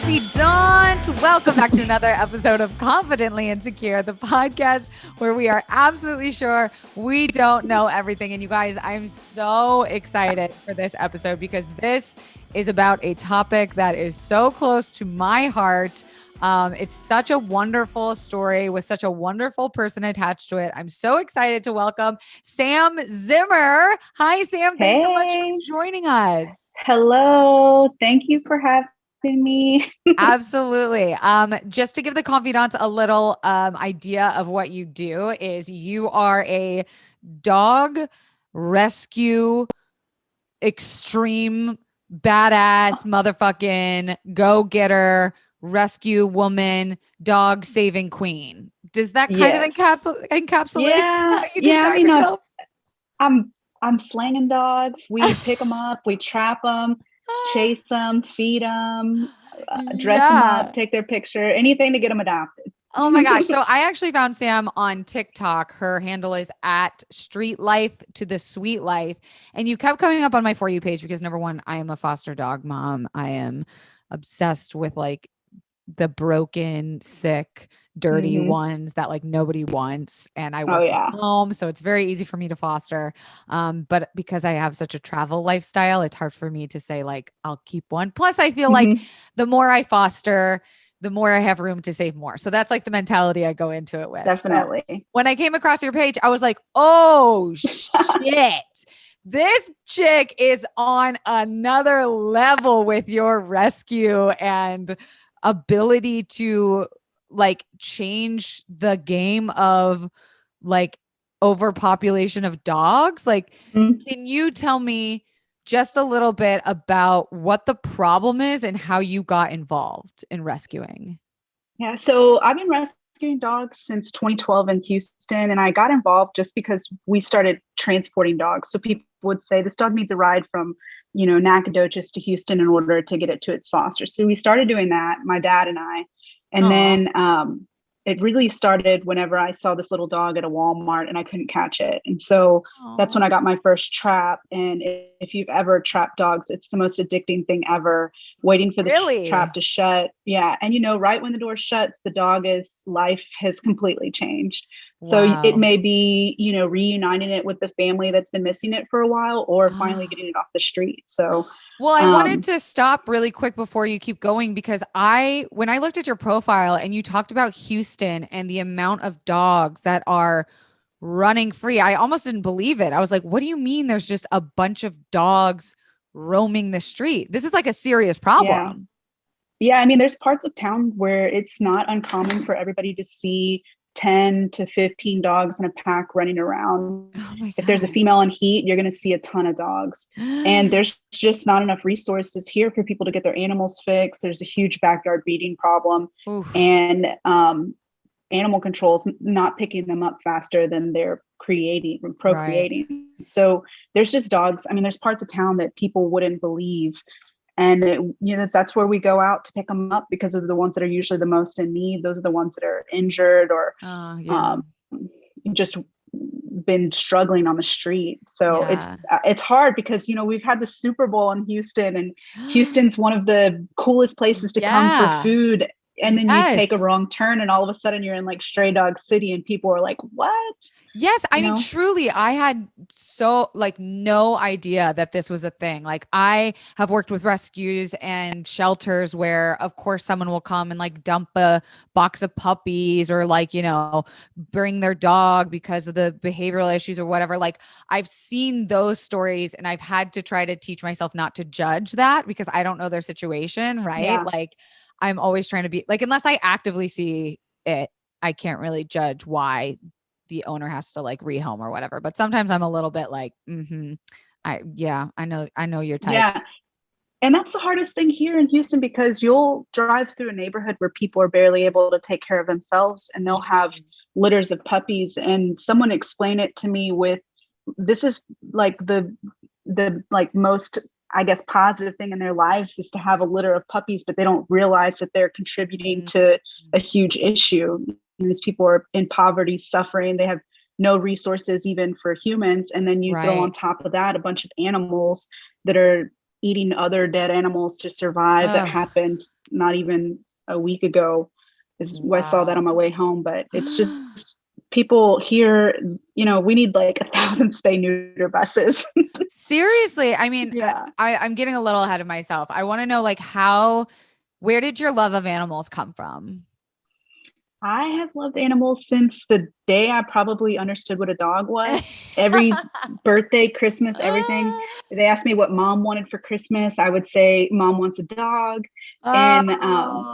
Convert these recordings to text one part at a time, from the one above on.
confidants. Welcome back to another episode of Confidently Insecure, the podcast where we are absolutely sure we don't know everything. And you guys, I'm so excited for this episode because this is about a topic that is so close to my heart. It's such a wonderful story with such a wonderful person attached to it. I'm so excited to welcome Sam Zimmer. Hi, Sam. Thanks so much for joining us. Hello. Thank you for having me. Absolutely. Just to give the confidants a little idea of what you do is you are a dog rescue extreme badass motherfucking go-getter rescue woman dog saving queen. Does that kind of encapsulate how you describe yourself? I'm slanging dogs. We pick them up, we trap them, chase them, feed them, dress them up, take their picture, anything to get them adopted. Oh my gosh. So I actually found Sam on TikTok. Her handle is at Street Life to the Sweet Life. And you kept coming up on my For You page because number one, I am a foster dog mom. I am obsessed with like the broken, sick, dirty ones that like nobody wants. And I work from home, so it's very easy for me to foster. But because I have such a travel lifestyle, it's hard for me to say like, I'll keep one. Plus I feel like the more I foster, the more I have room to save more. So that's like the mentality I go into it with. Definitely. So when I came across your page, I was like, oh shit. This chick is on another level with your rescue and ability to like change the game of like overpopulation of dogs. Like, can you tell me just a little bit about what the problem is and how you got involved in rescuing? Yeah. So I've been rescuing dogs since 2012 in Houston, and I got involved just because we started transporting dogs. So people would say this dog needs a ride from, Nacogdoches to Houston in order to get it to its foster. So we started doing that, my dad and I, and then it really started whenever I saw this little dog at a Walmart and I couldn't catch it. And so that's when I got my first trap. And if you've ever trapped dogs, it's the most addicting thing ever, waiting for the trap to shut. Yeah. And right when the door shuts, the dog's life has completely changed. So it may be, reuniting it with the family that's been missing it for a while or finally getting it off the street. So well, I wanted to stop really quick before you keep going, because when I looked at your profile and you talked about Houston and the amount of dogs that are running free, I almost didn't believe it. I was like, what do you mean there's just a bunch of dogs roaming the street? This is like a serious problem. Yeah. I mean, there's parts of town where it's not uncommon for everybody to see 10 to 15 dogs in a pack running around. If there's a female in heat, you're going to see a ton of dogs. And there's just not enough resources here for people to get their animals fixed. There's a huge backyard breeding problem. And animal control's not picking them up faster than they're procreating. Right. So there's just dogs. I mean, there's parts of town that people wouldn't believe. And that's where we go out to pick them up because of the ones that are usually the most in need. Those are the ones that are injured or just been struggling on the street. So it's hard because, we've had the Super Bowl in Houston, and Houston's one of the coolest places to come for food. And then you take a wrong turn and all of a sudden you're in like Stray Dog City and people are like, what? Yes. I mean, truly, I had no idea that this was a thing. Like I have worked with rescues and shelters where of course someone will come and like dump a box of puppies or like, bring their dog because of the behavioral issues or whatever. Like I've seen those stories and I've had to try to teach myself not to judge that because I don't know their situation. Right. Yeah. Like I'm always trying to be like, unless I actively see it, I can't really judge why the owner has to like rehome or whatever. But sometimes I'm a little bit like, I know your type. Yeah. And that's the hardest thing here in Houston, because you'll drive through a neighborhood where people are barely able to take care of themselves and they'll have litters of puppies. And someone explained it to me with, this is like the like most, I guess, positive thing in their lives is to have a litter of puppies, but they don't realize that they're contributing to a huge issue. And these people are in poverty, suffering. They have no resources even for humans. And then you throw on top of that a bunch of animals that are eating other dead animals to survive. That happened not even a week ago is when I saw that on my way home. But it's just people here, we need like 1,000 spay neuter buses. Seriously. I mean, I'm getting a little ahead of myself. I want to know like where did your love of animals come from? I have loved animals since the day I probably understood what a dog was. Every birthday, Christmas, everything. They asked me what mom wanted for Christmas. I would say mom wants a dog. And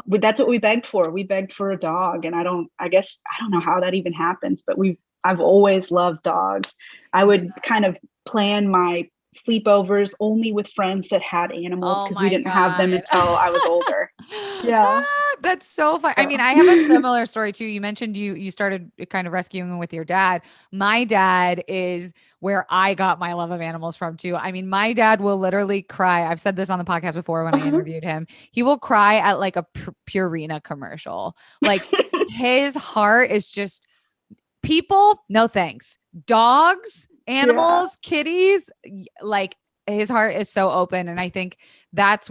that's what we begged for. We begged for a dog. And I don't know how that even happens, but I've always loved dogs. I would kind of plan my sleepovers only with friends that had animals because we didn't have them until I was older. Yeah. That's so fun. I mean, I have a similar story too. You mentioned you started kind of rescuing with your dad. My dad is where I got my love of animals from too. I mean, my dad will literally cry. I've said this on the podcast before when I interviewed him. He will cry at like a Purina commercial. Like his heart is just people, no thanks. Dogs, animals, kitties, like his heart is so open. And I think that's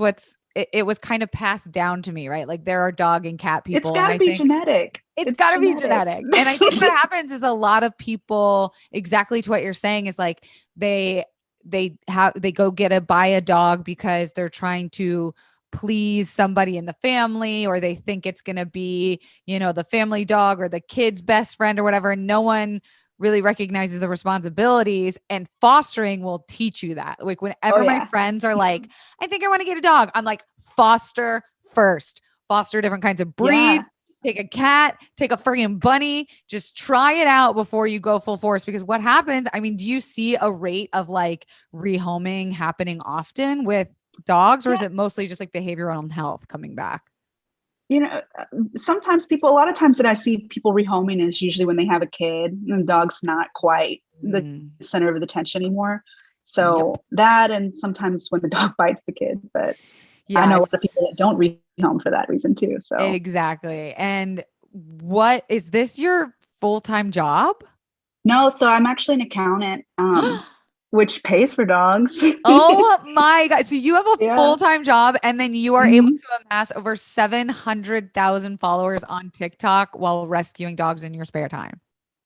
it was kind of passed down to me, right? Like there are dog and cat people. It's gotta be genetic. It's gotta be genetic. And I think what happens is a lot of people, exactly to what you're saying, is like they go buy a dog because they're trying to please somebody in the family, or they think it's going to be, the family dog or the kid's best friend or whatever. And no one really recognizes the responsibilities, and fostering will teach you that. Like whenever my friends are like, I think I want to get a dog, I'm like, foster first, foster different kinds of breeds. Take a cat, take a friggin' bunny, just try it out before you go full force. Because what happens, I mean, do you see a rate of like rehoming happening often with dogs, or is it mostly just like behavioral health coming back? Sometimes a lot of times that I see people rehoming is usually when they have a kid and the dog's not quite the center of the attention anymore. So that, and sometimes when the dog bites the kid, but I know a lot of people that don't rehome for that reason too. So exactly. And what is this your full-time job? No, so I'm actually an accountant, which pays for dogs. Oh my God. So you have a full-time job, and then you are able to amass over 700,000 followers on TikTok while rescuing dogs in your spare time.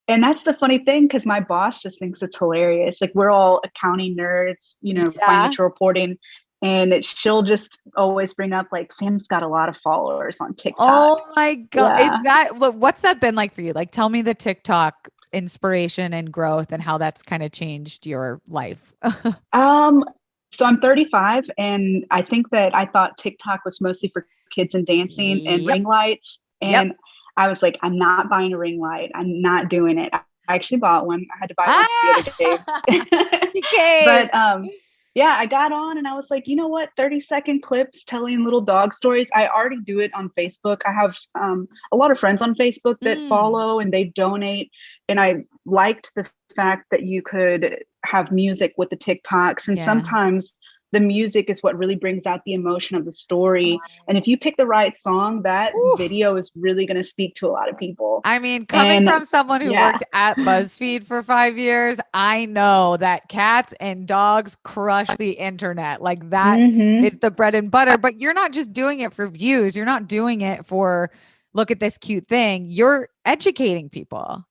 And that's the funny thing, because my boss just thinks it's hilarious. Like we're all accounting nerds, financial reporting. And she'll just always bring up like, Sam's got a lot of followers on TikTok. Oh my God. What's that been like for you? Like, tell me the TikTok inspiration and growth and how that's kind of changed your life. So I'm 35, and I think that I thought TikTok was mostly for kids and dancing and ring lights. And I was like, I'm not buying a ring light. I'm not doing it. I actually bought one. I had to buy one the other day. But I got on and I was like, you know what? 30-second clips telling little dog stories. I already do it on Facebook. I have a lot of friends on Facebook that follow and they donate. And I liked the fact that you could have music with the TikToks. And sometimes the music is what really brings out the emotion of the story. And if you pick the right song, that video is really going to speak to a lot of people. I mean, coming from someone who worked at BuzzFeed for 5 years, I know that cats and dogs crush the internet. Like that is the bread and butter, but you're not just doing it for views. You're not doing it for, look at this cute thing. You're educating people.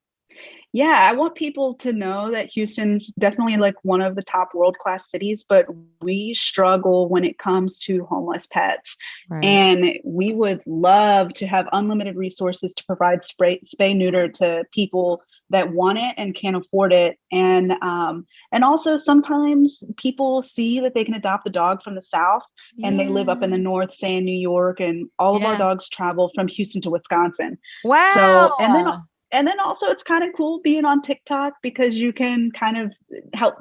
Yeah, I want people to know that Houston's definitely like one of the top world-class cities, but we struggle when it comes to homeless pets. Right. And we would love to have unlimited resources to provide spay neuter to people that want it and can't afford it. And also sometimes people see that they can adopt a dog from the South and they live up in the North, say in New York, and all of our dogs travel from Houston to Wisconsin. Wow. So, and then also it's kind of cool being on TikTok because you can kind of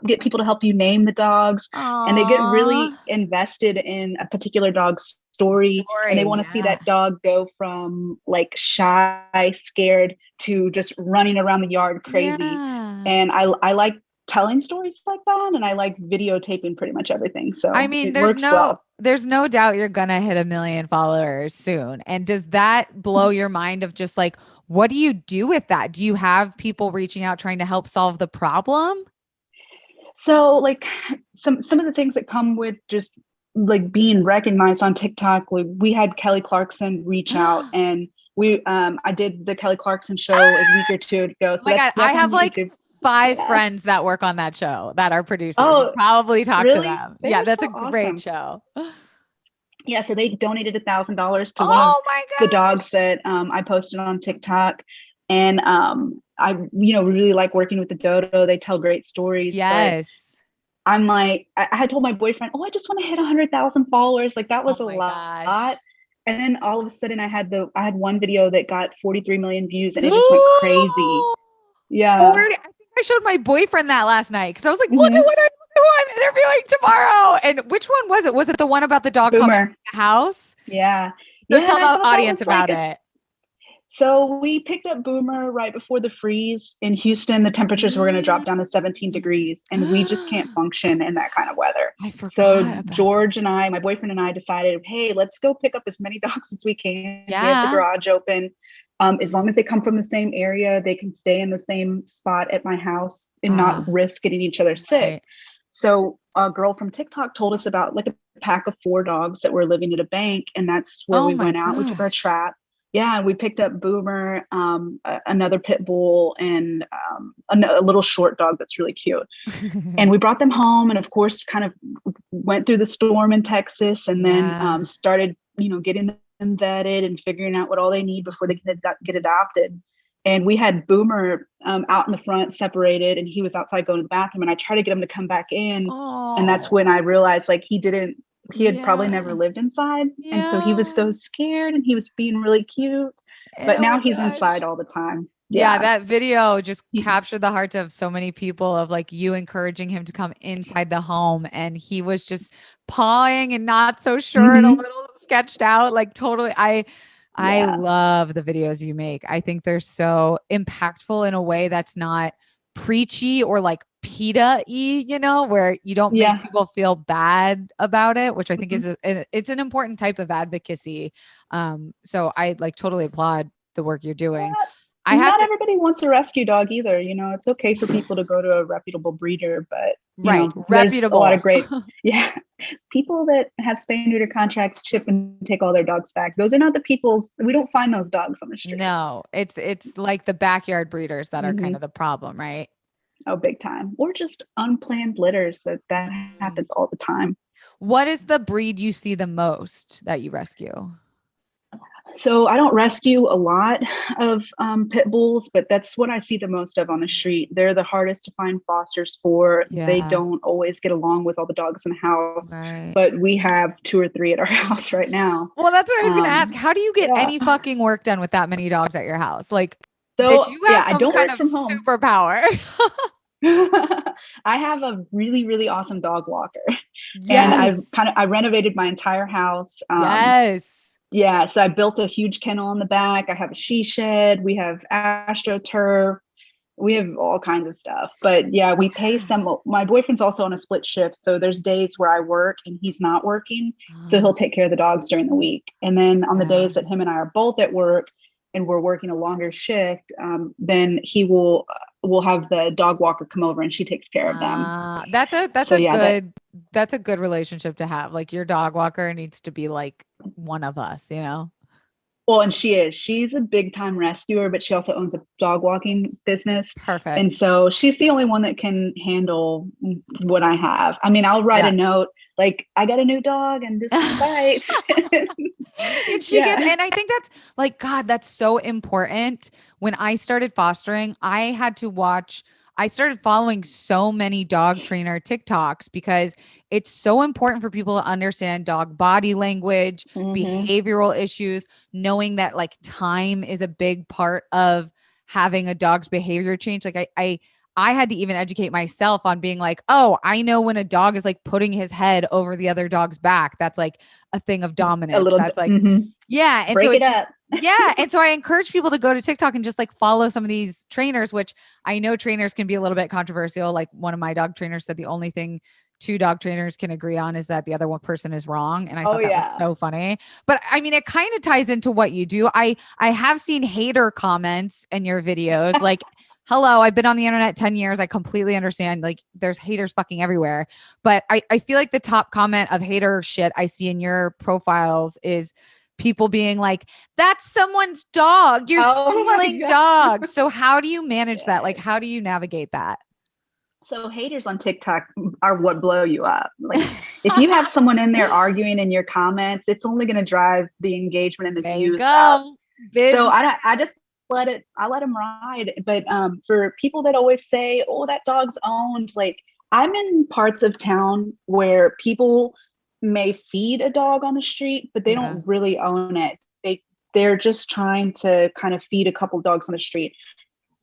get people to help you name the dogs. Aww. And they get really invested in a particular dog's story and they want to see that dog go from like shy, scared to just running around the yard crazy. Yeah. And I like telling stories like that, and I like videotaping pretty much everything. So I mean, there's no doubt you're gonna hit 1 million followers soon. And does that blow your mind of just like, what do you do with that? Do you have people reaching out trying to help solve the problem? So like some of the things that come with just like being recognized on TikTok. We had Kelly Clarkson reach out, and I did the Kelly Clarkson show a week or two ago. Oh So my God. I that's on have like YouTube. 5 Yeah. friends that work on that show that are producers. You Oh, probably talk to really? them. They Yeah, were that's so a great awesome. show. Yeah, so they donated $1,000 to one of Oh my the dogs gosh. that I posted on TikTok. And I, really like working with the dodo. They tell great stories, but Yes. I'm like, I had told my boyfriend, oh, I just want to hit 100,000 followers. Like that Oh was a my lot. gosh. And then all of a sudden I had one video that got 43 million views and it just went crazy. Yeah. I think I showed my boyfriend that last night because I was like, look Mm-hmm. at who I'm interviewing tomorrow. And which one was it? Was it the one about the dog coming Boomer. in the house? Yeah. So Yeah. tell And I the thought that audience was like about it. so we picked up Boomer right before the freeze in Houston. The temperatures were going to drop down to 17 degrees, and we just can't function in that kind of weather. I forgot So about George and I, my boyfriend and I, decided, hey, let's go pick up as many dogs as we can. We have the Yeah. garage open. As long as they come from the same area, they can stay in the same spot at my house and not risk getting each other sick. Right. So a girl from TikTok told us about like a pack of 4 dogs that were living at a bank, and that's where we my went out. We took our gosh. trap. Yeah, we picked up Boomer, another pit bull, and a little short dog that's really cute. And we brought them home, and of course, kind of went through the storm in Texas, and then started, getting them vetted and figuring out what all they need before they can get adopted. And we had Boomer out in the front, separated, and he was outside going to the bathroom. And I tried to get him to come back in, and that's when I realized like he had probably never lived inside. And so he was so scared and he was being really cute. But Oh now my he's gosh. inside all the time. Yeah, that video just captured the hearts of so many people of like you encouraging him to come inside the home. And he was just pawing and not so sure and a little sketched out. Like totally. I love the videos you make. I think they're so impactful in a way that's not preachy or like PETA-y, where you don't make people feel bad about it, which I think is it's an important type of advocacy. So I like totally applaud the work you're doing. Not everybody wants a rescue dog either. It's okay for people to go to a reputable breeder, but there's a lot of great, people that have spay and neuter contracts, chip and take all their dogs back. Those are not the people's. We don't find those dogs on the street. No, it's like the backyard breeders that are kind of the problem, right? Oh, big time. Or just unplanned litters that happens all the time. What is the breed you see the most that you rescue? So I don't rescue a lot of pit bulls, but that's what I see the most of on the street. They're the hardest to find fosters for. Yeah. They don't always get along with all the dogs in the house, but we have 2 or 3 at our house right now. Well, that's what I was going to ask. How do you get any fucking work done with that many dogs at your house? Like, did you have some kind of superpower? I have a really, really awesome dog walker. Yes. And I renovated my entire house. Yes. Yeah, so I built a huge kennel in the back. I have a she shed. We have AstroTurf. We have all kinds of stuff. But yeah, we pay my boyfriend's also on a split shift. So there's days where I work and he's not working. So he'll take care of the dogs during the week. And then on the days that him and I are both at work and we're working a longer shift, then we'll have the dog walker come over and she takes care of them. That's a good relationship to have. Like your dog walker needs to be like one of us, Well, and she's a big time rescuer, but she also owns a dog walking business. Perfect. And so she's the only one that can handle what I have. I mean, I'll write a note like, I got a new dog and this one bites. And I think that's like, God, that's so important. When I started fostering, I started following so many dog trainer TikToks because it's so important for people to understand dog body language, behavioral issues, knowing that like time is a big part of having a dog's behavior change. Like I had to even educate myself on being like, oh, I know when a dog is like putting his head over the other dog's back. That's like a thing of dominance. That's like, yeah. And break so it up. Yeah. And so I encourage people to go to TikTok and just like follow some of these trainers, which I know trainers can be a little bit controversial. Like one of my dog trainers said the only thing 2 dog trainers can agree on is that the other one person is wrong. And I thought that was so funny. But I mean, it kind of ties into what you do. I have seen hater comments in your videos, like hello, I've been on the internet 10 years. I completely understand. Like there's haters fucking everywhere. But I feel like the top comment of hater shit I see in your profiles is people being like, that's someone's dog. You're stealing dogs. So how do you manage that? Like, how do you navigate that? So haters on TikTok are what blow you up. Like if you have someone in there arguing in your comments, it's only going to drive the engagement and the There views you go. up. So I just I let them ride. But for people that always say, oh, that dog's owned, like I'm in parts of town where people may feed a dog on the street, but they don't really own it. They're just trying to kind of feed a couple dogs on the street.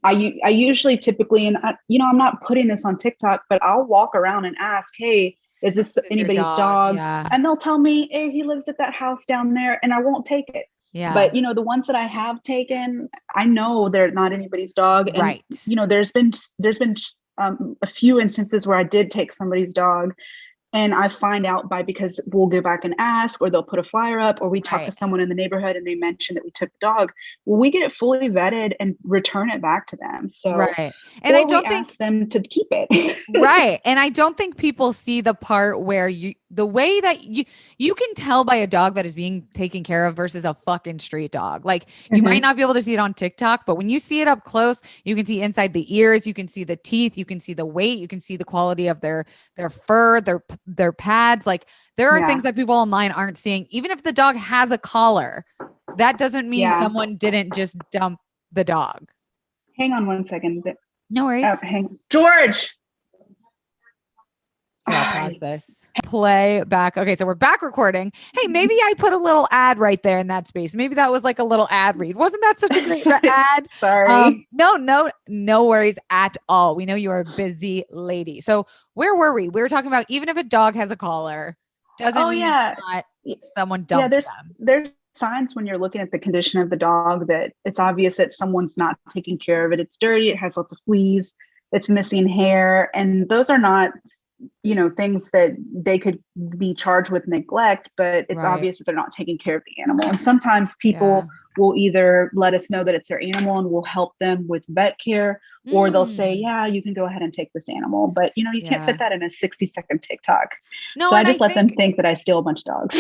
I usually typically, and I'm not putting this on TikTok, but I'll walk around and ask, hey, is this anybody's dog? Yeah. And they'll tell me, hey, he lives at that house down there, and I won't take it. Yeah. But the ones that I have taken, I know they're not anybody's dog. And, right. There's been a few instances where I did take somebody's dog. And I find out because we'll go back and ask, or they'll put a flyer up, or we talk to someone in the neighborhood and they mention that we took the dog. Well, we get it fully vetted and return it back to them. So, right. And I don't ask them to keep it. right. And I don't think people see the part where the way that you can tell by a dog that is being taken care of versus a fucking street dog. Like you might not be able to see it on TikTok, but when you see it up close, you can see inside the ears, you can see the teeth, you can see the weight, you can see the quality of their fur, their pads. Like there are things that people online aren't seeing. Even if the dog has a collar, that doesn't mean someone didn't just dump the dog. Hang on one second. No worries. George. I'll pause this. Play back. Okay, so we're back recording. Hey, maybe I put a little ad right there in that space. Maybe that was like a little ad read. Wasn't that such a great ad? Sorry. No worries at all. We know you are a busy lady. So where were we? We were talking about even if a dog has a collar, doesn't mean not someone dumped them. There's signs when you're looking at the condition of the dog that it's obvious that someone's not taking care of it. It's dirty. It has lots of fleas. It's missing hair. And those are not things that they could be charged with neglect, but it's obvious that they're not taking care of the animal. And sometimes people will either let us know that it's their animal and we'll help them with vet care, or they'll say, yeah, you can go ahead and take this animal. But you can't fit that in a 60-second TikTok. No, so I just let them think that I steal a bunch of dogs.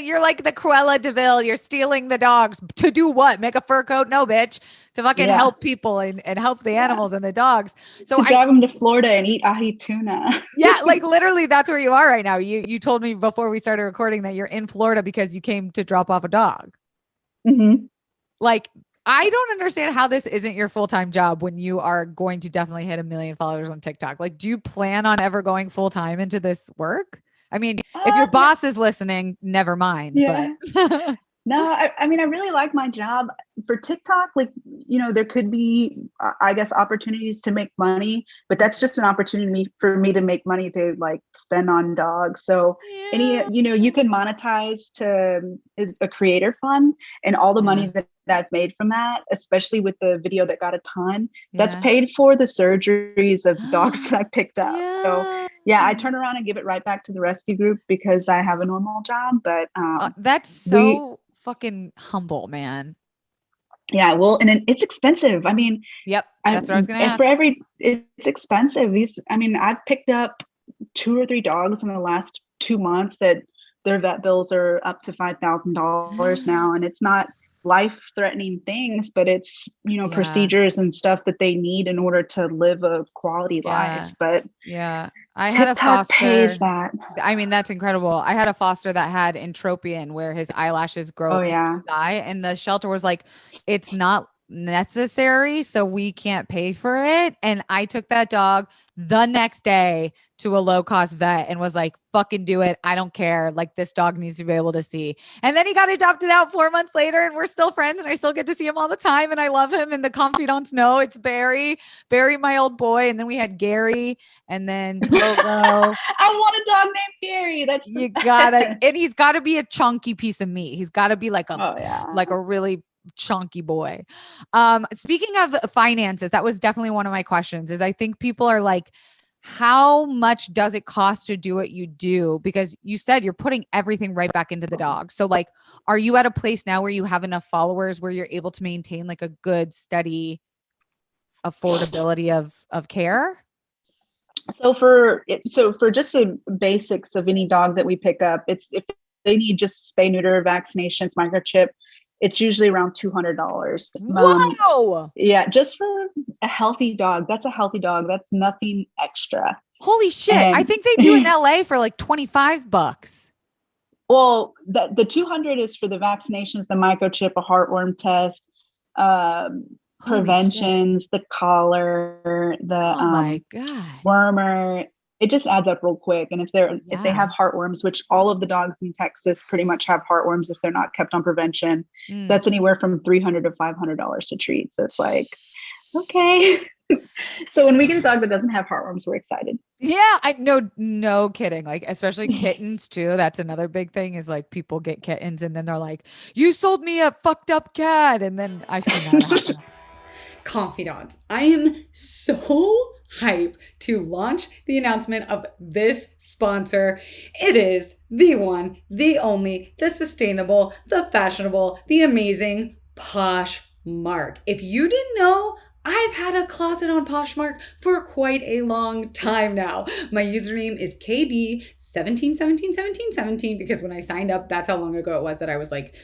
You're like the Cruella de Vil. You're stealing the dogs to do what? Make a fur coat? No, bitch. To fucking help people and help the animals and the dogs. So to drive them to Florida and eat ahi tuna. Yeah, like literally that's where you are right now. You told me before we started recording that you're in Florida because you came to drop off a dog. Mm-hmm. Like, I don't understand how this isn't your full-time job when you are going to definitely hit 1 million followers on TikTok. Like, do you plan on ever going full-time into this work? I mean, if your boss is listening, never mind. Yeah. But No, I mean, I really like my job. For TikTok, like, there could be, I guess, opportunities to make money, but that's just an opportunity for me to make money to like spend on dogs. So you can monetize to a creator fund, and all the money that I've made from that, especially with the video that got a ton, that's paid for the surgeries of dogs that I picked up. So I turn around and give it right back to the rescue group because I have a normal job. But that's so fucking humble, man. Yeah, well, and it's expensive. I mean, that's what I was going to ask. It's expensive. I've picked up 2 or 3 dogs in the last 2 months that their vet bills are up to $5,000 now, and it's not life-threatening things, but it's procedures and stuff that they need in order to live a quality life. But I had a foster. Pays that. I mean, that's incredible. I had a foster that had entropion, where his eyelashes grow into his eye, and the shelter was like, it's not necessary, so we can't pay for it. And I took that dog the next day to a low-cost vet and was like, fucking do it. I don't care. Like, this dog needs to be able to see. And then he got adopted out 4 months later, and we're still friends, and I still get to see him all the time, and I love him. And the confidants know it's Barry, my old boy. And then we had Gary, and then Pogo. I want a dog named Gary. That's you gotta, and he's got to be a chunky piece of meat. He's got to be like like a really chunky boy. Speaking of finances, that was definitely one of my questions. Is I think people are like, how much does it cost to do what you do? Because you said you're putting everything right back into the dog. So like, are you at a place now where you have enough followers where you're able to maintain like a good, steady affordability of care? So for just the basics of any dog that we pick up, it's if they need just spay, neuter, vaccinations, microchip, it's usually around $200. Wow. Yeah, just for a healthy dog. That's a healthy dog. That's nothing extra. Holy shit. And I think they do in LA for like $25. Well, the 200 is for the vaccinations, the microchip, a heartworm test, preventions, the collar, the oh my God. wormer. It just adds up real quick. And if they have heartworms, which all of the dogs in Texas pretty much have heartworms if they're not kept on prevention, that's anywhere from $300 to $500 to treat. So it's like, okay. So when we get a dog that doesn't have heartworms, we're excited. Yeah, I know. No kidding. Like, especially kittens too. That's another big thing is like people get kittens and then they're like, you sold me a fucked up cat. And then I've seen that happen. Confidants, I am so hyped to launch the announcement of this sponsor. It is the one, the only, the sustainable, the fashionable, the amazing Poshmark. If you didn't know, I've had a closet on Poshmark for quite a long time now. My username is KD17171717 because when I signed up, that's how long ago it was that I was like,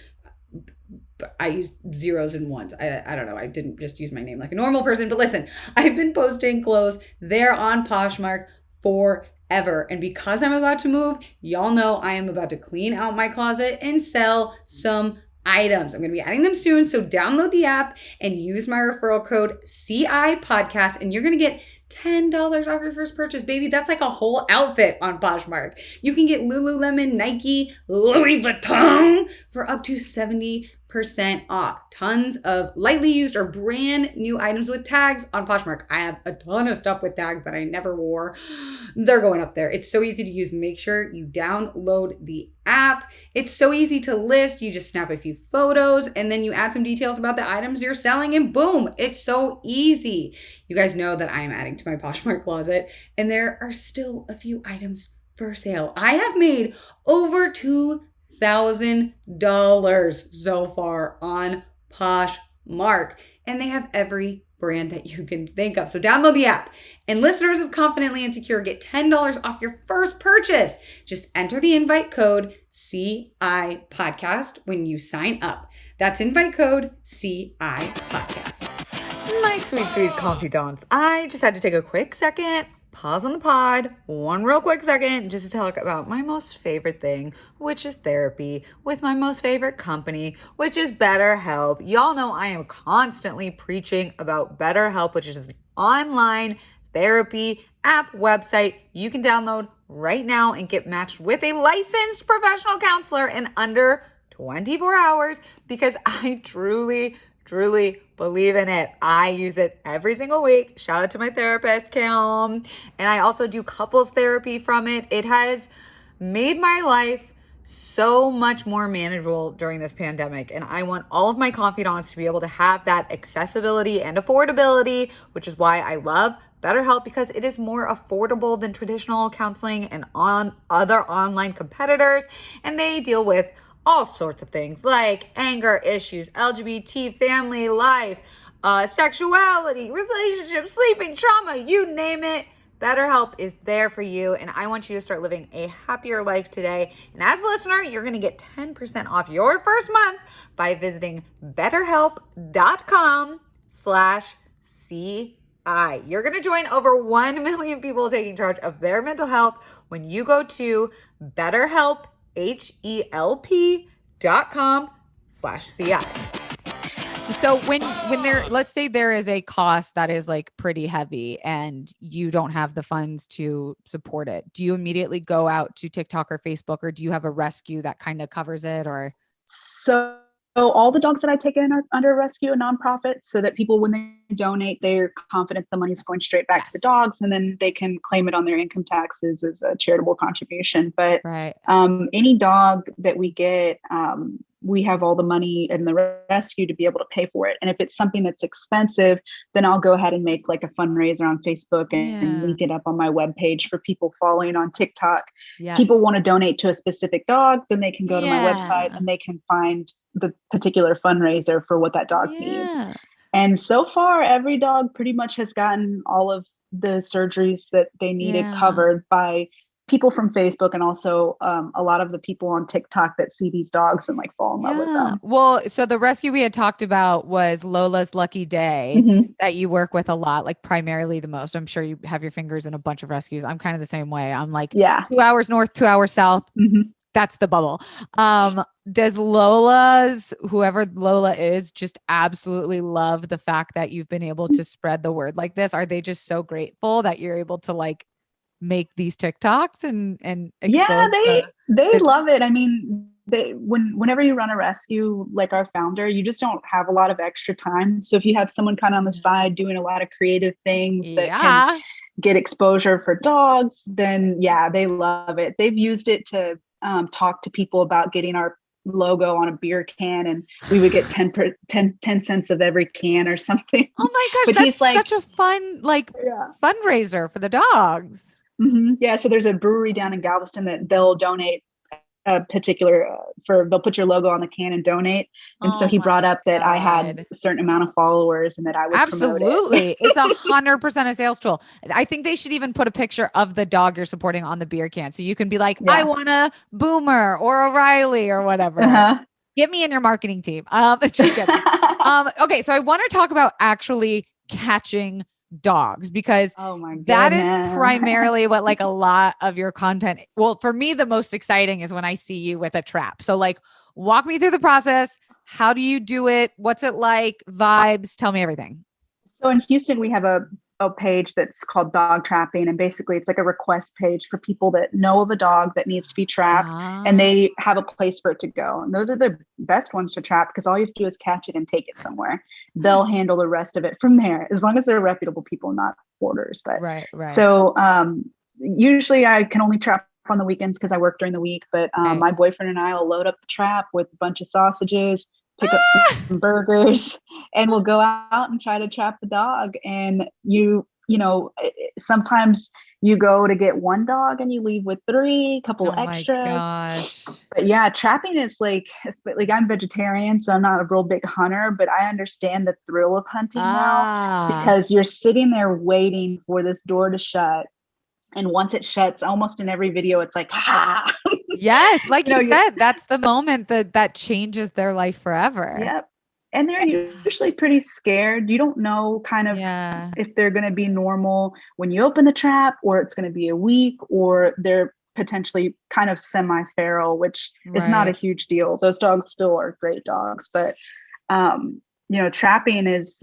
I used zeros and ones. I don't know. I didn't just use my name like a normal person. But listen, I've been posting clothes there on Poshmark forever. And because I'm about to move, y'all know I am about to clean out my closet and sell some items. I'm going to be adding them soon. So download the app and use my referral code CI Podcast and you're going to get $10 off your first purchase, baby. That's like a whole outfit on Poshmark. You can get Lululemon, Nike, Louis Vuitton for up to 70% off. Tons of lightly used or brand new items with tags on Poshmark. I have a ton of stuff with tags that I never wore. They're going up there. It's so easy to use. Make sure you download the app. It's so easy to list. You just snap a few photos and then you add some details about the items you're selling and boom, it's so easy. You guys know that I am adding to my Poshmark closet and there are still a few items for sale. I have made over $2,000 so far on Poshmark and they have every brand that you can think of. So download the app and listeners of Confidently Insecure get $10 off your first purchase. Just enter the invite code CI Podcast when you sign up. That's invite code CI Podcast. My sweet, sweet confidants. I just had to take a quick second, pause on the pod, one real quick second, just to talk about my most favorite thing, which is therapy, with my most favorite company, which is BetterHelp. Y'all know I am constantly preaching about BetterHelp, which is an online therapy app website you can download right now and get matched with a licensed professional counselor in under 24 hours because I truly believe in it. I use it every single week. Shout out to my therapist, Kim. And I also do couples therapy from it. It has made my life so much more manageable during this pandemic. And I want all of my confidants to be able to have that accessibility and affordability, which is why I love BetterHelp because it is more affordable than traditional counseling and on other online competitors. And they deal with all sorts of things like anger issues, LGBT, family life, sexuality, relationships, sleeping, trauma, you name it. BetterHelp is there for you, and I want you to start living a happier life today. And as a listener, you're going to get 10% off your first month by visiting betterhelp.com/CI. You're going to join over 1 million people taking charge of their mental health when you go to BetterHelp, HELP.com/CI. So when there, let's say there is a cost that is like pretty heavy and you don't have the funds to support it, do you immediately go out to TikTok or Facebook, or do you have a rescue that kind of covers it? Or so all the dogs that I take in are under rescue, a nonprofit, so that people, when they donate, they're confident the money's going straight back to the dogs, and then they can claim it on their income taxes as a charitable contribution. But any dog that we get, we have all the money in the rescue to be able to pay for it. And if it's something that's expensive, then I'll go ahead and make like a fundraiser on Facebook and link it up on my webpage for people following on TikTok. People want to donate to a specific dog, then they can go to my website and they can find the particular fundraiser for what that dog needs. And so far, every dog pretty much has gotten all of the surgeries that they needed covered by people from Facebook, and also a lot of the people on TikTok that see these dogs and like fall in love with them. Well, so the rescue we had talked about was Lola's Lucky Day that you work with a lot, like primarily the most. I'm sure you have your fingers in a bunch of rescues. I'm kind of the same way. I'm like 2 hours north, 2 hours south. That's the bubble. Does Lola's, whoever Lola is, just absolutely love the fact that you've been able to spread the word like this? Are they just so grateful that you're able to like make these TikToks and they love it. I mean, whenever you run a rescue like our founder, you just don't have a lot of extra time. So if you have someone kind of on the side doing a lot of creative things that can get exposure for dogs, then they love it. They've used it to talk to people about getting our logo on a beer can, and we would get 10 cents of every can or something. Oh my gosh, but that's such a fun fundraiser for the dogs. Yeah, so there's a brewery down in Galveston that they'll donate a particular they'll put your logo on the can and donate. And so he brought up that I had a certain amount of followers and that I would absolutely promote it. It's 100% a sales tool. I think they should even put a picture of the dog you're supporting on the beer can, so you can be like, I want a Boomer or a Riley or whatever. Get me in your marketing team. Okay, so I want to talk about actually catching dogs, because that is primarily what like a lot of your content. Well, for me, the most exciting is when I see you with a trap. So like, walk me through the process. How do you do it? What's it like? Vibes? Tell me everything. So in Houston, we have a page that's called Dog Trapping. And basically it's like a request page for people that know of a dog that needs to be trapped, and they have a place for it to go. And those are the best ones to trap, because all you have to do is catch it and take it somewhere. They'll handle the rest of it from there, as long as they're reputable people, not hoarders. But right. So usually I can only trap on the weekends because I work during the week. But my boyfriend and I will load up the trap with a bunch of sausages, pick up some burgers, and we'll go out and try to trap the dog. And you know, sometimes you go to get one dog and you leave with a couple extras. But yeah, trapping is like I'm vegetarian, so I'm not a real big hunter, but I understand the thrill of hunting now, because you're sitting there waiting for this door to shut. And once it shuts, almost in every video, it's like, yes, like you said, that's the moment that changes their life forever. Yep. And they're usually pretty scared. You don't know kind of if they're going to be normal when you open the trap, or it's going to be a week, or they're potentially kind of semi-feral, which is not a huge deal. Those dogs still are great dogs, but trapping is,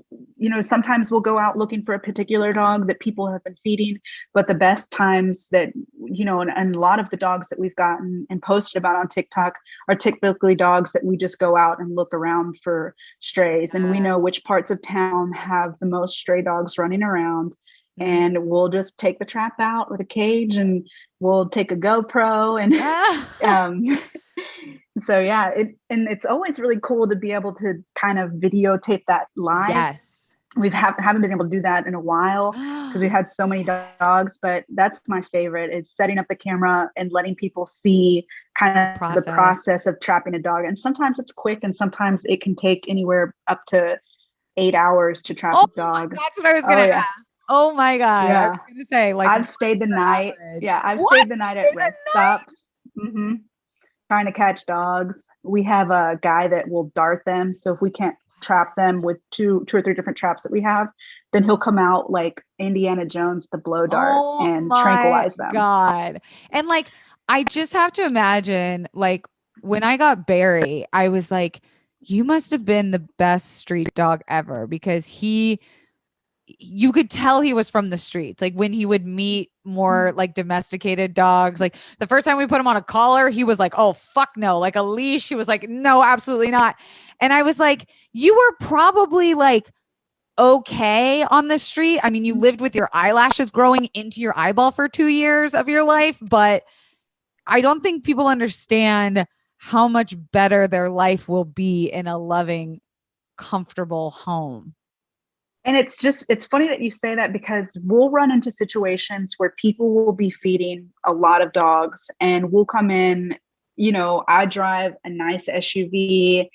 sometimes we'll go out looking for a particular dog that people have been feeding, but the best times that, and a lot of the dogs that we've gotten and posted about on TikTok are typically dogs that we just go out and look around for strays. And we know which parts of town have the most stray dogs running around. And we'll just take the trap out with a cage, and we'll take a GoPro and so it's always really cool to be able to kind of videotape that live. Yes. We haven't been able to do that in a while because we had so many dogs, but that's my favorite, is setting up the camera and letting people see kind of the process of trapping a dog. And sometimes it's quick, and sometimes it can take anywhere up to 8 hours to trap a dog. That's what I was going to ask. Oh my God. Yeah. I was going to say, like, I've stayed the night. Average? Yeah. I've stayed the night at rest stops. Trying to catch dogs. We have a guy that will dart them. So if we can't trap them with two or three different traps that we have, then he'll come out like Indiana Jones, the blow dart, and tranquilize them. God. And like, I just have to imagine, like, when I got Barry, I was like, you must have been the best street dog ever, because you could tell he was from the streets. Like when he would meet more like domesticated dogs, like the first time we put him on a collar, he was like, oh, fuck no. Like a leash, he was like, no, absolutely not. And I was like, you were probably like okay on the street. I mean, you lived with your eyelashes growing into your eyeball for 2 years of your life, but I don't think people understand how much better their life will be in a loving, comfortable home. And it's funny that you say that, because we'll run into situations where people will be feeding a lot of dogs, and we'll come in, I drive a nice SUV,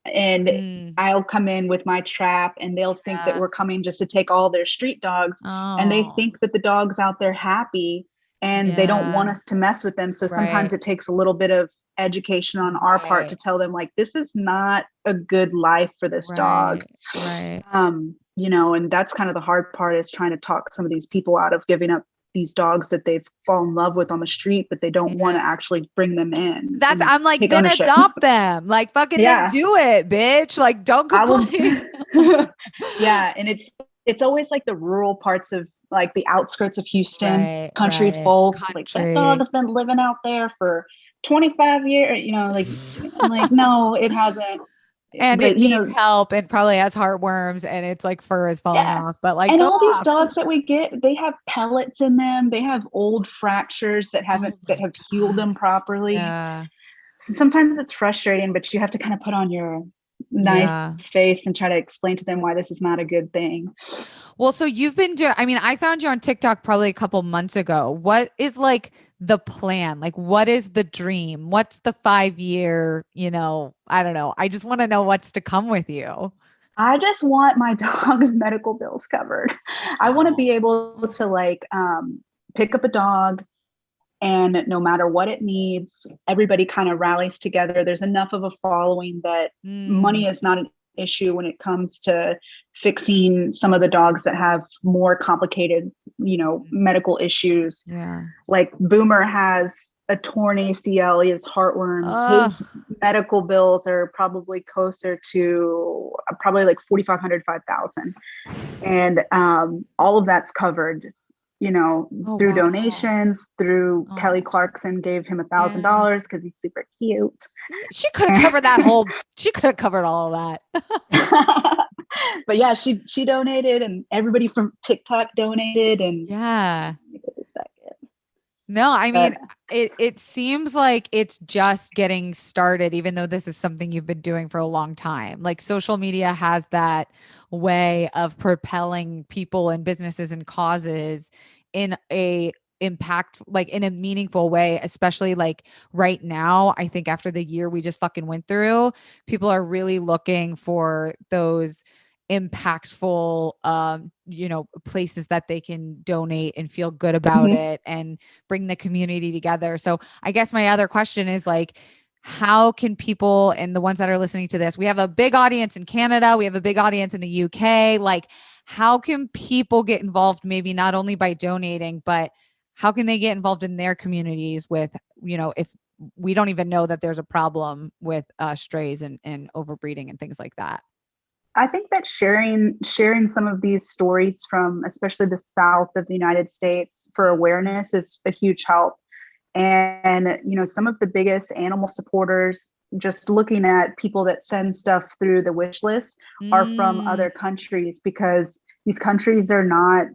and I'll come in with my trap and they'll think that we're coming just to take all their street dogs. And they think that the dog's out there happy and they don't want us to mess with them. So sometimes it takes a little bit of education on our part to tell them, like, this is not a good life for this dog. You know, and that's kind of the hard part, is trying to talk some of these people out of giving up these dogs that they've fallen in love with on the street, but they don't want to actually bring them in. I'm like, then adopt them. Like, fucking then do it, bitch. Like, don't complain. Yeah. And it's always like the rural parts of like the outskirts of Houston, country folk. Like, that dog has been living out there for 25 years, you know, like, I'm like, no, it hasn't. And but, it needs help and probably has heartworms and it's like fur is falling off. But like, and all these dogs that we get, they have pellets in them. They have old fractures that have healed them properly. So sometimes it's frustrating, but you have to kind of put on your nice face and try to explain to them why this is not a good thing. Well, so you've been doing, I mean, I found you on TikTok probably a couple months ago. What is like the plan? Like, what is the dream? What's the 5-year, you know, I don't know. I just want to know what's to come with you. I just want my dog's medical bills covered. I want to be able to like pick up a dog, and no matter what it needs, everybody kind of rallies together. There's enough of a following that money is not an issue when it comes to fixing some of the dogs that have more complicated, you know, medical issues. Like Boomer has a torn ACL, he has heartworms. His medical bills are probably closer to probably like $4,500, $5,000. And all of that's covered, you know, through donations, through Kelly Clarkson gave him $1,000 because he's super cute. She could have covered that whole, she could have covered all of that. But yeah, she donated, and everybody from TikTok donated, and no, I mean, it seems like it's just getting started, even though this is something you've been doing for a long time. Like, social media has that way of propelling people and businesses and causes in a meaningful way, especially like right now. I think after the year we just fucking went through, people are really looking for those impactful you know, places that they can donate and feel good about it and bring the community together. So I guess my other question is like, how can people, and the ones that are listening to this, we have a big audience in Canada, we have a big audience in the UK, like, how can people get involved, maybe not only by donating, but how can they get involved in their communities with, you know, if we don't even know that there's a problem with strays and overbreeding and things like that? I think that sharing some of these stories from especially the South of the United States for awareness is a huge help. And, you know, some of the biggest animal supporters, just looking at people that send stuff through the wish list, are from other countries, because these countries are not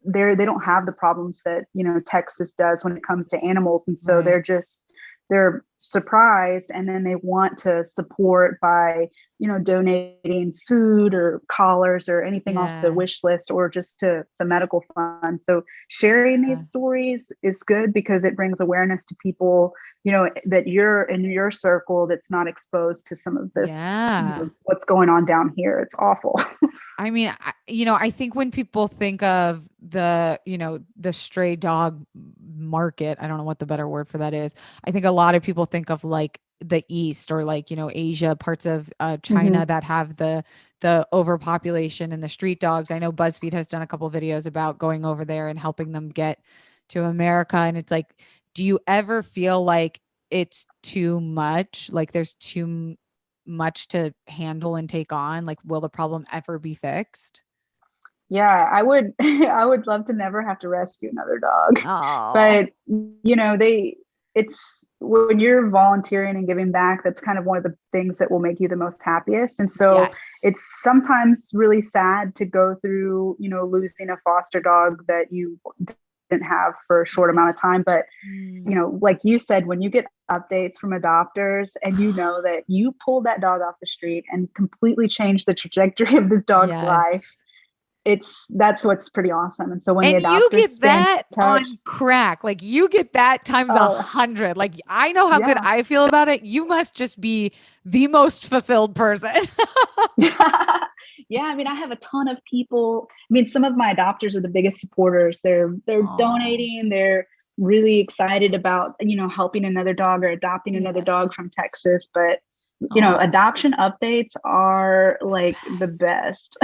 there. They don't have the problems that, you know, Texas does when it comes to animals. And so they're surprised, and then they want to support by, you know, donating food or collars or anything off the wish list, or just to the medical fund. So sharing these stories is good because it brings awareness to people, you know, that you're in your circle that's not exposed to some of this, you know, what's going on down here. It's awful. I mean, you know, I think when people think of the, you know, the stray dog market, I don't know what the better word for that is. I think a lot of people think of like the East, or like, you know, Asia, parts of China that have the overpopulation and the street dogs. I know BuzzFeed has done a couple of videos about going over there and helping them get to America. And it's like, do you ever feel like it's too much? Like there's too much to handle and take on? Like, will the problem ever be fixed? Yeah, I would I would love to never have to rescue another dog. But, you know, it's when you're volunteering and giving back, that's kind of one of the things that will make you the most happiest. And so it's sometimes really sad to go through, you know, losing a foster dog that you didn't have for a short amount of time. But, you know, like you said, when you get updates from adopters and you know that you pulled that dog off the street and completely changed the trajectory of this dog's life, that's what's pretty awesome. And so when the adopters, you get that on crack, like you get that times 100. Like, I know how good I feel about it. You must just be the most fulfilled person. Yeah, I mean, I have a ton of people. I mean, some of my adopters are the biggest supporters. They're donating. They're really excited about, helping another dog or adopting another dog from Texas. But adoption updates are like the best.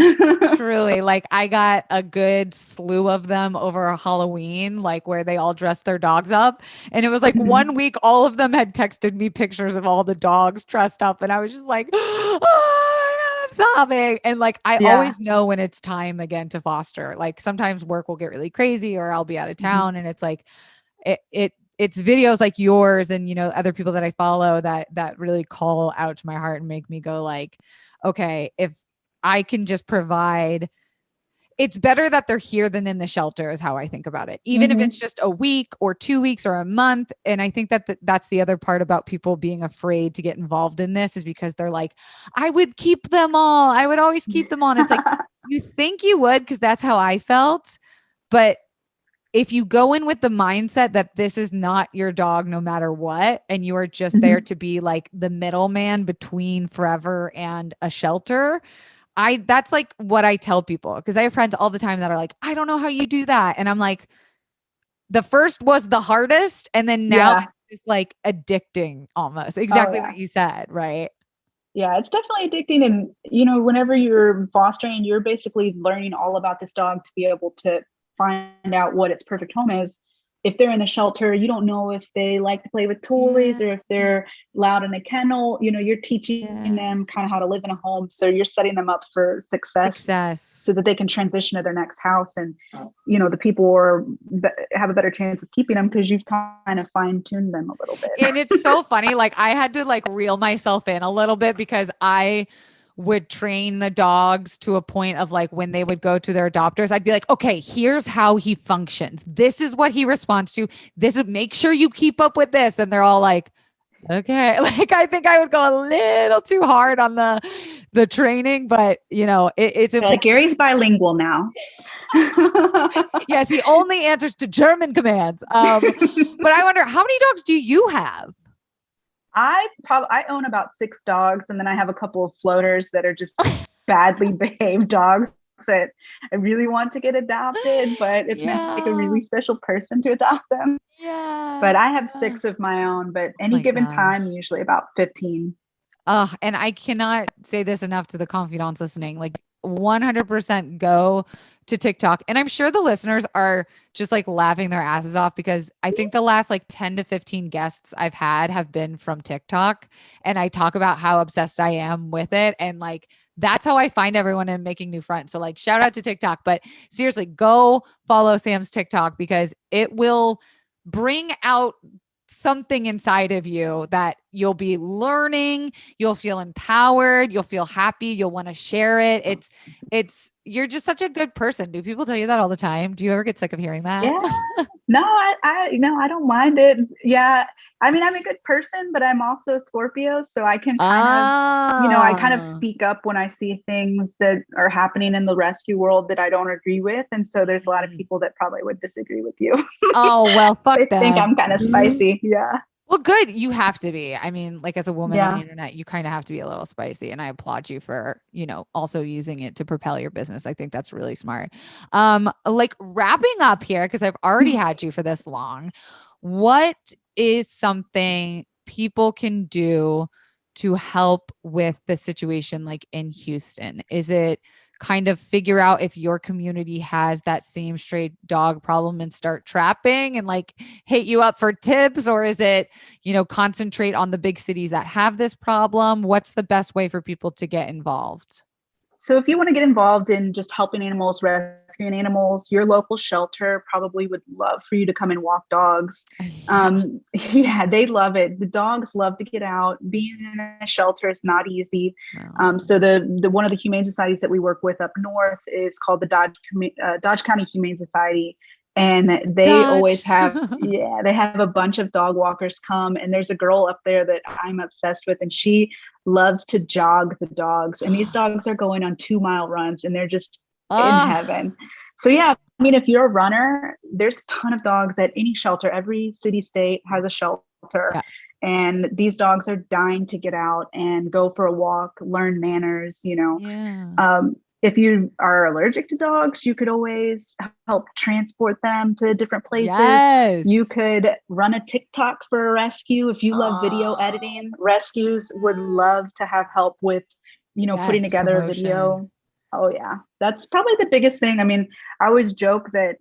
Truly, like I got a good slew of them over Halloween, like where they all dressed their dogs up. And it was like 1 week, all of them had texted me pictures of all the dogs dressed up. And I was just like, oh, I'm sobbing. And like, I always know when it's time again to foster. Like sometimes work will get really crazy or I'll be out of town. And it's like, it's videos like yours and, other people that I follow that really call out to my heart and make me go like, okay, if I can just provide, it's better that they're here than in the shelter is how I think about it. Even if it's just a week or 2 weeks or a month. And I think that that's the other part about people being afraid to get involved in this is because they're like, I would keep them all. I would always keep them on. It's like, you think you would, because that's how I felt. But if you go in with the mindset that this is not your dog, no matter what, and you are just there to be like the middleman between forever and a shelter, that's like what I tell people. Cause I have friends all the time that are like, I don't know how you do that. And I'm like, the first was the hardest. And then now it's just like addicting almost. Exactly what you said. Right. Yeah, it's definitely addicting. And, whenever you're fostering, you're basically learning all about this dog to be able to find out what its perfect home is. If they're in the shelter, you don't know if they like to play with toys or if they're loud in a kennel. You're teaching them kind of how to live in a home. So you're setting them up for success so that they can transition to their next house. And, the people have a better chance of keeping them because you've kind of fine-tuned them a little bit. And it's so funny. Like I had to like reel myself in a little bit because I would train the dogs to a point of like when they would go to their adopters, I'd be like, okay, here's how he functions. This is what he responds to. Make sure you keep up with this. And they're all like, okay. Like, I think I would go a little too hard on the training, but it's like Gary's bilingual now. Yes. He only answers to German commands. But I wonder, how many dogs do you have? I own about 6 dogs, and then I have a couple of floaters that are just badly behaved dogs that I really want to get adopted, but it's meant to take a really special person to adopt them. Yeah. But I have 6 of my own, but any given time, usually about 15. And I cannot say this enough to the confidants listening, like 100% go to TikTok. And I'm sure the listeners are just like laughing their asses off because I think the last like 10 to 15 guests I've had have been from TikTok. And I talk about how obsessed I am with it. And like, that's how I find everyone and making new friends. So like, shout out to TikTok, but seriously, go follow Sam's TikTok because it will bring out something inside of you that you'll be learning, you'll feel empowered, you'll feel happy, you'll want to share it. You're just such a good person. Do people tell you that all the time? Do you ever get sick of hearing that? Yeah. No, I don't mind it. Yeah. I mean, I'm a good person, but I'm also a Scorpio. So I can I kind of speak up when I see things that are happening in the rescue world that I don't agree with. And so there's a lot of people that probably would disagree with you. Oh, well, fuck them. I think I'm kind of spicy. Yeah. Well, good. You have to be. I mean, like as a woman on the internet, you kind of have to be a little spicy. And I applaud you for, also using it to propel your business. I think that's really smart. Like wrapping up here, because I've already had you for this long. What is something people can do to help with the situation like in Houston? Is it kind of figure out if your community has that same stray dog problem and start trapping and like hit you up for tips? Or is it, concentrate on the big cities that have this problem? What's the best way for people to get involved? So if you want to get involved in just helping animals, rescuing animals, your local shelter probably would love for you to come and walk dogs. Yeah, they love it. The dogs love to get out. Being in a shelter is not easy. So the one of the humane societies that we work with up north is called the Dodge County Humane Society. And they always have, they have a bunch of dog walkers come. And there's a girl up there that I'm obsessed with, and she loves to jog the dogs. And these dogs are going on 2-mile runs, and they're just in heaven. So yeah, I mean, if you're a runner, there's a ton of dogs at any shelter. Every city state has a shelter. Yeah. And these dogs are dying to get out and go for a walk, learn manners, if you are allergic to dogs, you could always help transport them to different places. Yes. You could run a TikTok for a rescue. If you love video editing, rescues would love to have help with, putting together a video. Oh yeah. That's probably the biggest thing. I mean, I always joke that,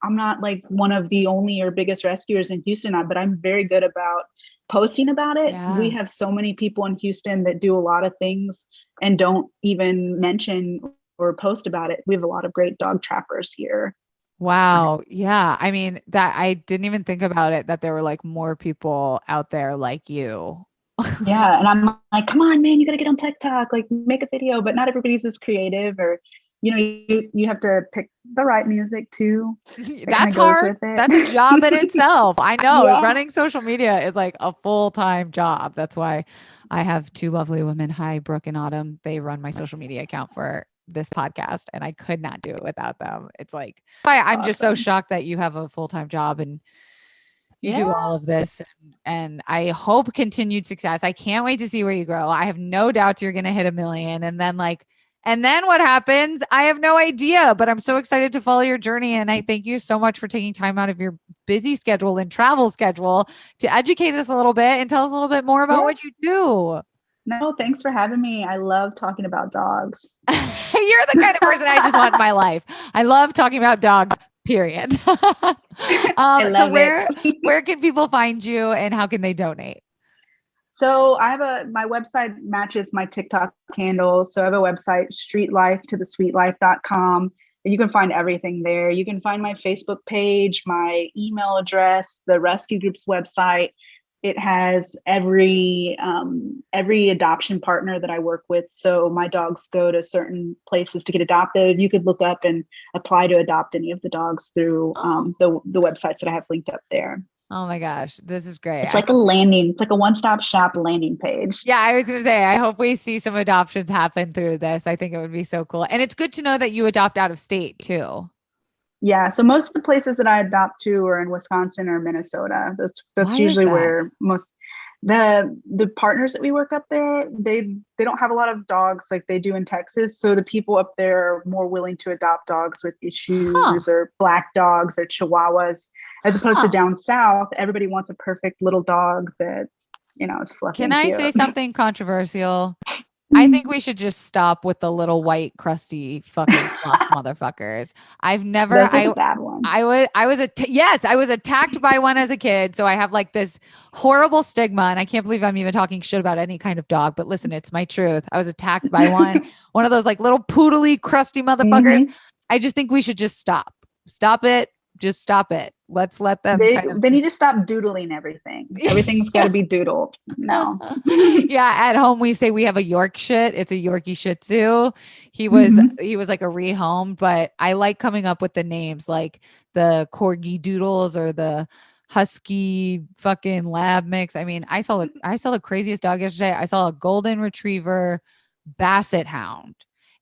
I'm not like one of the only or biggest rescuers in Houston, but I'm very good about posting about it. Yeah. We have so many people in Houston that do a lot of things and don't even mention or post about it. We have a lot of great dog trappers here. Wow. Yeah. I mean, that I didn't even think about it, that there were like more people out there like you. Yeah. And I'm like, come on, man, you got to get on TikTok, like make a video, but not everybody's as creative, or you have to pick the right music too. That's hard. That's a job in itself. I know. Yeah. Running social media is like a full-time job. That's why I have two lovely women. Hi, Brooke and Autumn. They run my social media account for this podcast, and I could not do it without them. It's like, I'm just so shocked that you have a full-time job and you do all of this, and I hope continued success. I can't wait to see where you grow. I have no doubts you're going to hit 1 million. And then what happens? I have no idea, but I'm so excited to follow your journey. And I thank you so much for taking time out of your busy schedule and travel schedule to educate us a little bit and tell us a little bit more about what you do. No, thanks for having me. I love talking about dogs. You're the kind of person I just want in my life. I love talking about dogs, period. So where can people find you and how can they donate? So I have my website matches my TikTok handle. So I have a website, streetlifetothesweetlife.com. And you can find everything there. You can find my Facebook page, my email address, the rescue group's website. It has every adoption partner that I work with. So my dogs go to certain places to get adopted. You could look up and apply to adopt any of the dogs through the websites that I have linked up there. Oh my gosh, this is great. It's like a one-stop shop landing page. Yeah, I was going to say, I hope we see some adoptions happen through this. I think it would be so cool. And it's good to know that you adopt out of state too. Yeah. So most of the places that I adopt to are in Wisconsin or Minnesota. That's usually where most the partners that we work up there, they don't have a lot of dogs like they do in Texas. So the people up there are more willing to adopt dogs with issues or black dogs or chihuahuas, as opposed to down south. Everybody wants a perfect little dog that, is fluffy. Can I say something controversial? I think we should just stop with the little white crusty fucking motherfuckers. I've never, those are the bad ones. I was attacked by one as a kid. So I have like this horrible stigma, and I can't believe I'm even talking shit about any kind of dog, but listen, it's my truth. I was attacked by one of those like little poodly crusty motherfuckers. Mm-hmm. I just think we should just stop it. Just stop it. Let's let them. They need to stop doodling everything. Everything's got to be doodled. No. Yeah. At home, we say we have a York shit. It's a Yorkie Shih Tzu. He was like a rehome, but I like coming up with the names like the Corgi Doodles or the Husky fucking lab mix. I mean, I saw the craziest dog yesterday. I saw a golden retriever basset hound.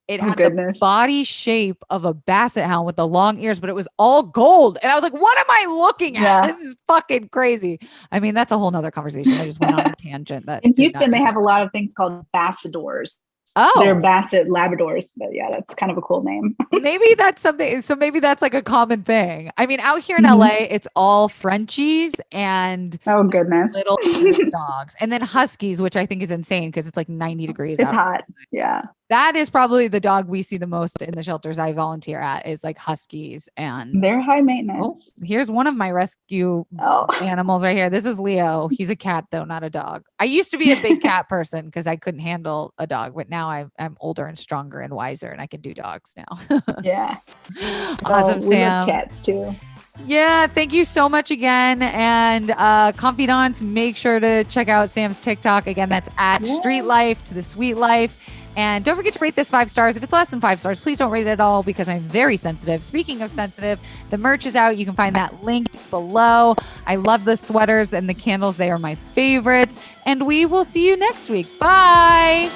It had the body shape of a basset hound with the long ears, but it was all gold. And I was like, what am I looking at? Yeah. This is fucking crazy. I mean, that's a whole nother conversation. I just went on a tangent. In Houston, they have a lot of things called bassadors. Oh, they're Basset Labradors, but yeah, that's kind of a cool name. Maybe that's something. So maybe that's like a common thing. I mean, out here in LA, it's all Frenchies and little dogs, and then Huskies, which I think is insane because it's like 90 degrees. It's hot. Yeah. That is probably the dog we see the most in the shelters I volunteer at is like Huskies, and they're high maintenance. Oh, here's one of my rescue animals right here. This is Leo. He's a cat though, not a dog. I used to be a big cat person because I couldn't handle a dog, but now I'm older and stronger and wiser and I can do dogs now. Yeah. Awesome, we Sam. love cats too. Yeah, thank you so much again. And confidants, make sure to check out Sam's TikTok. Again, that's at Street Life to the Sweet Life. And don't forget to rate this 5 stars. If it's less than 5 stars, please don't rate it at all because I'm very sensitive. Speaking of sensitive, the merch is out. You can find that linked below. I love the sweaters and the candles. They are my favorites. And we will see you next week. Bye.